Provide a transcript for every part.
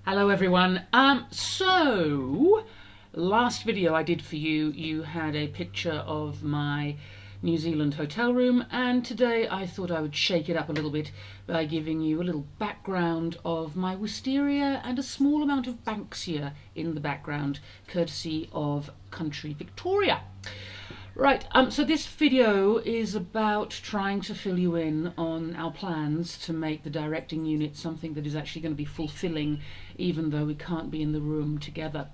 Hello everyone. So last video I did for you, you had a picture of my New Zealand hotel room, and today I thought I would shake it up a little bit by giving you a little background of my wisteria and a small amount of Banksia in the background, courtesy of Country Victoria. Right, so this video is about trying to fill you in on our plans to make the directing unit something that is actually going to be fulfilling, even though we can't be in the room together.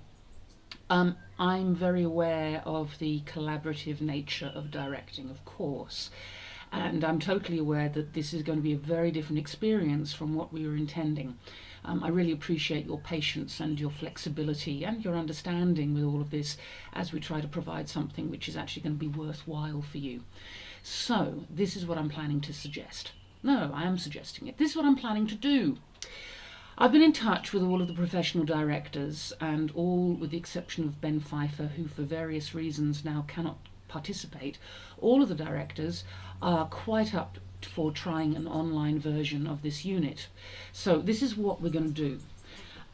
I'm very aware of the collaborative nature of directing, of course, and I'm totally aware that this is going to be a very different experience from what we were intending. I really appreciate your patience and your flexibility and your understanding with all of this as we try to provide something which is actually going to be worthwhile for you. So this is what I'm planning to suggest. No, I am suggesting it. This is what I'm planning to do. I've been in touch with all of the professional directors, and all with the exception of Ben Pfeiffer, who for various reasons now cannot participate, all of the directors are quite up for trying an online version of this unit. So this is what we're going to do.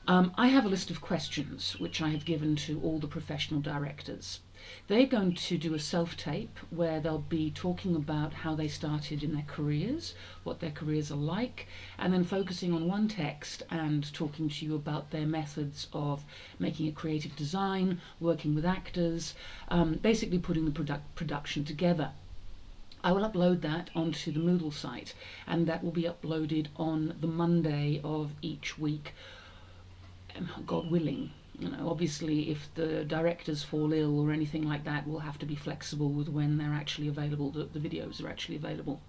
I have a list of questions which I have given to all the professional directors. They're going to do a self-tape where they'll be talking about how they started in their careers, what their careers are like, and then focusing on one text and talking to you about their methods of making a creative design, working with actors, basically putting the production together. I will upload that onto the Moodle site, and that will be uploaded on the Monday of each week, God willing. You know, obviously if the directors fall ill or anything like that, we'll have to be flexible with when they're actually available, the videos are actually available.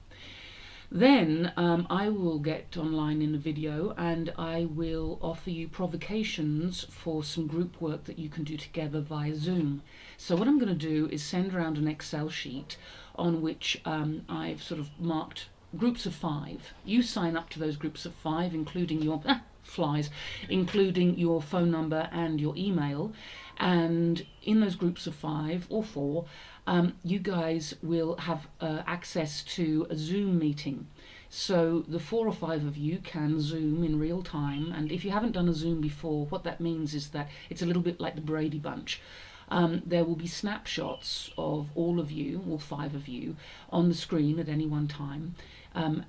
Then I will get online in a video and I will offer you provocations for some group work that you can do together via Zoom. So what I'm going to do is send around an Excel sheet on which I've sort of marked groups of 5. You sign up to those groups of 5, including your including your phone number and your email, and in those groups of 5 or 4 you guys will have access to a Zoom meeting. So the 4 or 5 of you can Zoom in real time, and if you haven't done a Zoom before, what that means is that it's a little bit like the Brady Bunch. There will be snapshots of all of you, all 5 of you, on the screen at any one time.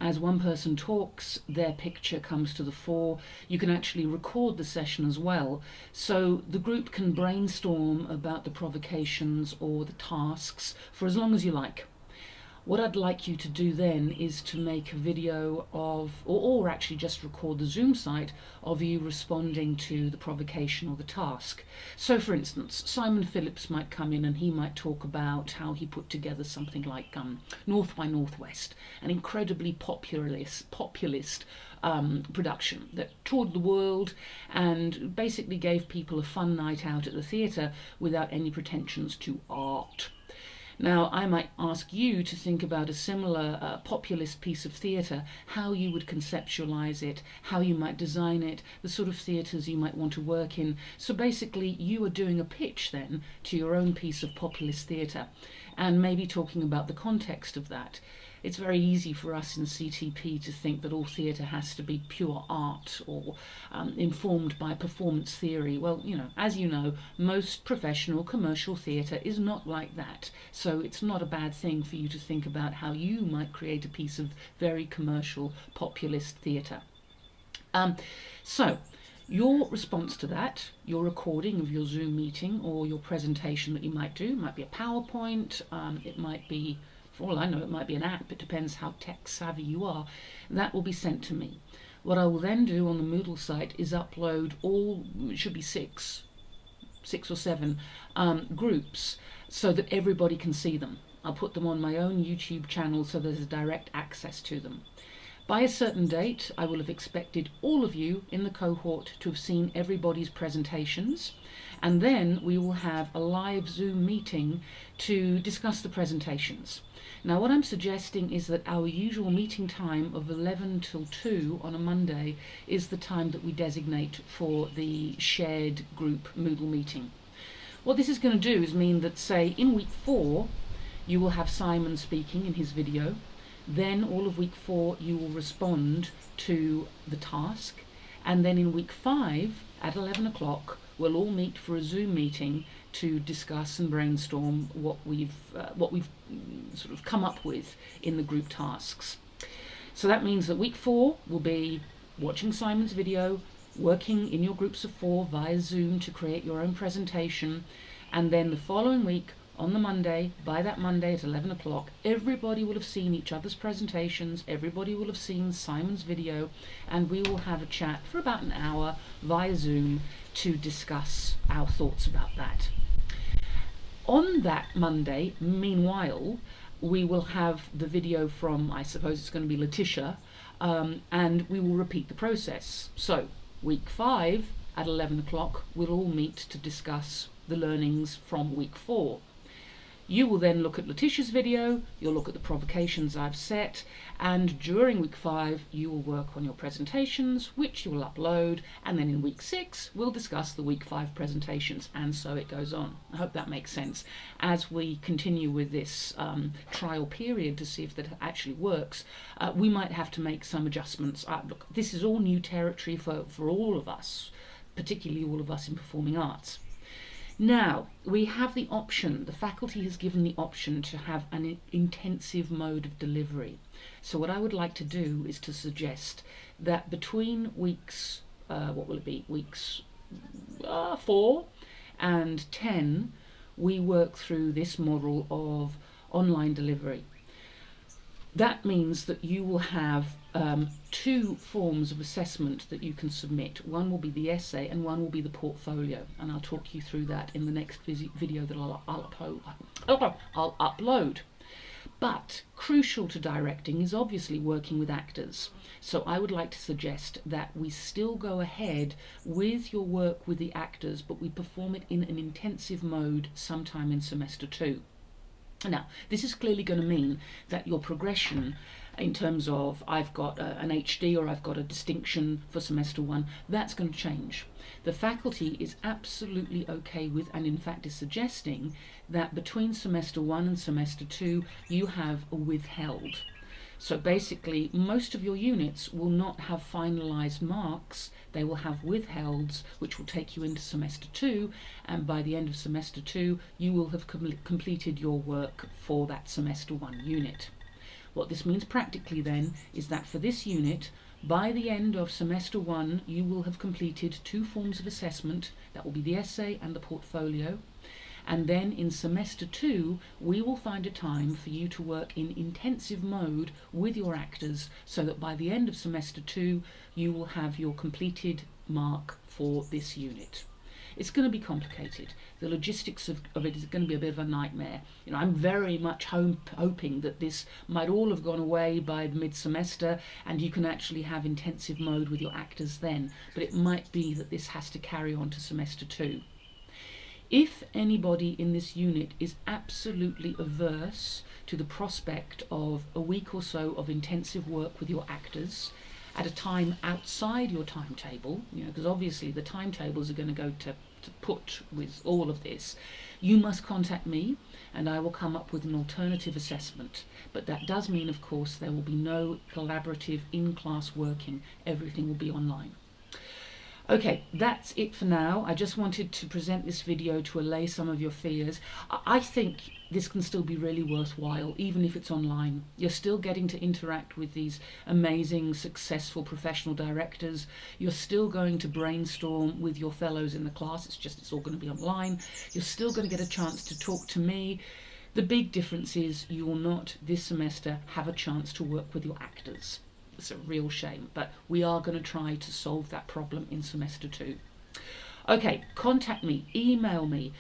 As one person talks, their picture comes to the fore. You can actually record the session as well, so the group can brainstorm about the provocations or the tasks for as long as you like. What I'd like you to do then is to make a video of, or actually just record the Zoom site of you responding to the provocation or the task. So for instance, Simon Phillips might come in and he might talk about how he put together something like North by Northwest, an incredibly populist production that toured the world and basically gave people a fun night out at the theatre without any pretensions to art. Now, I might ask you to think about a similar populist piece of theatre, how you would conceptualise it, how you might design it, the sort of theatres you might want to work in. So basically, you are doing a pitch then to your own piece of populist theatre, and maybe talking about the context of that. It's very easy for us in CTP to think that all theatre has to be pure art or informed by performance theory. Well, you know, as you know, most professional commercial theatre is not like that. So it's not a bad thing for you to think about how you might create a piece of very commercial populist theatre. So your response to that, your recording of your Zoom meeting or your presentation that you might do, might be a PowerPoint, it might be, for all I know, it might be an app. It depends how tech savvy you are. That will be sent to me. What I will then do on the Moodle site is upload all, it should be six or seven groups, so that everybody can see them. I'll put them on my own YouTube channel so there's direct access to them. By a certain date, I will have expected all of you in the cohort to have seen everybody's presentations, and then we will have a live Zoom meeting to discuss the presentations. Now, what I'm suggesting is that our usual meeting time of 11 till 2 on a Monday is the time that we designate for the shared group Moodle meeting. What this is going to do is mean that, say, in week 4, you will have Simon speaking in his video. Then all of week 4 you will respond to the task, And then in week 5 at 11 o'clock, we'll all meet for a Zoom meeting to discuss and brainstorm what we've sort of come up with in the group tasks. So that means that week 4 will be watching Simon's video, working in your groups of 4 via Zoom to create your own presentation, and then the following week on the Monday, by that Monday at 11 o'clock, everybody will have seen each other's presentations, everybody will have seen Simon's video, and we will have a chat for about an hour via Zoom to discuss our thoughts about that. On that Monday, meanwhile, we will have the video from, I suppose it's going to be Letitia, and we will repeat the process. So week 5 at 11 o'clock, we'll all meet to discuss the learnings from week 4. You will then look at Letitia's video, you'll look at the provocations I've set, and during week 5 you will work on your presentations, which you will upload, and then in week 6 we'll discuss the week 5 presentations, and so it goes on. I hope that makes sense. As we continue with this trial period to see if that actually works, we might have to make some adjustments. Look, this is all new territory for all of us, particularly all of us in performing arts. Now, we have the option, the faculty has given the option to have an intensive mode of delivery. So what I would like to do is to suggest that between weeks, weeks 4 and 10, we work through this model of online delivery. That means that you will have 2 forms of assessment that you can submit. One will be the essay and one will be the portfolio, and I'll talk you through that in the next video that I'll upload. But crucial to directing is obviously working with actors. So I would like to suggest that we still go ahead with your work with the actors, but we perform it in an intensive mode sometime in semester 2. Now, this is clearly going to mean that your progression in terms of I've got an HD or I've got a distinction for semester 1, that's going to change. The faculty is absolutely okay with, and in fact is suggesting, that between semester 1 and semester 2 you have a withheld. So basically most of your units will not have finalized marks, they will have withhelds, which will take you into semester 2, and by the end of semester 2 you will have completed your work for that semester 1 unit. What this means practically then is that for this unit, by the end of semester 1 you will have completed 2 forms of assessment, that will be the essay and the portfolio. And then in semester 2 we will find a time for you to work in intensive mode with your actors, so that by the end of semester 2 you will have your completed mark for this unit. It's going to be complicated. The logistics of it is going to be a bit of a nightmare. You know, I'm very much hoping that this might all have gone away by mid-semester and you can actually have intensive mode with your actors then, but it might be that this has to carry on to semester 2. If anybody in this unit is absolutely averse to the prospect of a week or so of intensive work with your actors at a time outside your timetable, you know, because obviously the timetables are going to go to put with all of this, you must contact me and I will come up with an alternative assessment. But that does mean, of course, there will be no collaborative in-class working. Everything will be online. Okay, that's it for now. I just wanted to present this video to allay some of your fears. I think this can still be really worthwhile, even if it's online. You're still getting to interact with these amazing, successful professional directors. You're still going to brainstorm with your fellows in the class. It's all going to be online. You're still going to get a chance to talk to me. The big difference is you will not, this semester, have a chance to work with your actors. It's a real shame, but we are going to try to solve that problem in semester 2. Okay, contact me, email me,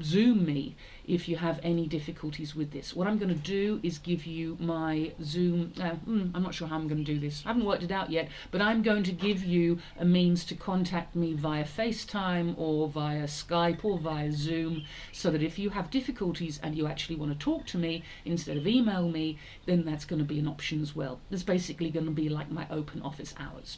Zoom me if you have any difficulties with this. What I'm going to do is give you my Zoom, I'm not sure how I'm going to do this, I haven't worked it out yet, but I'm going to give you a means to contact me via FaceTime or via Skype or via Zoom, so that if you have difficulties and you actually want to talk to me instead of email me, then that's going to be an option as well. It's basically going to be like my open office hours.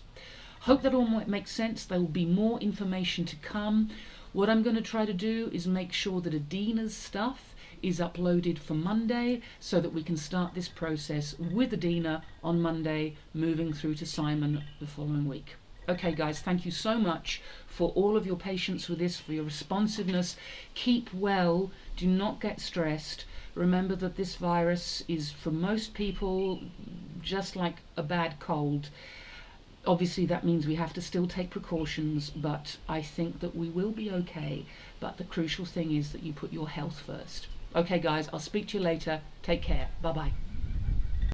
Hope that all might make sense. There will be more information to come. What I'm going to try to do is make sure that Adina's stuff is uploaded for Monday so that we can start this process with Adina on Monday, moving through to Simon the following week. Okay guys, thank you so much for all of your patience with this, for your responsiveness. Keep well, do not get stressed. Remember that this virus is, for most people, just like a bad cold. Obviously that means we have to still take precautions, but I think that we will be okay. But the crucial thing is that you put your health first. Okay guys, I'll speak to you later. Take care. Bye bye.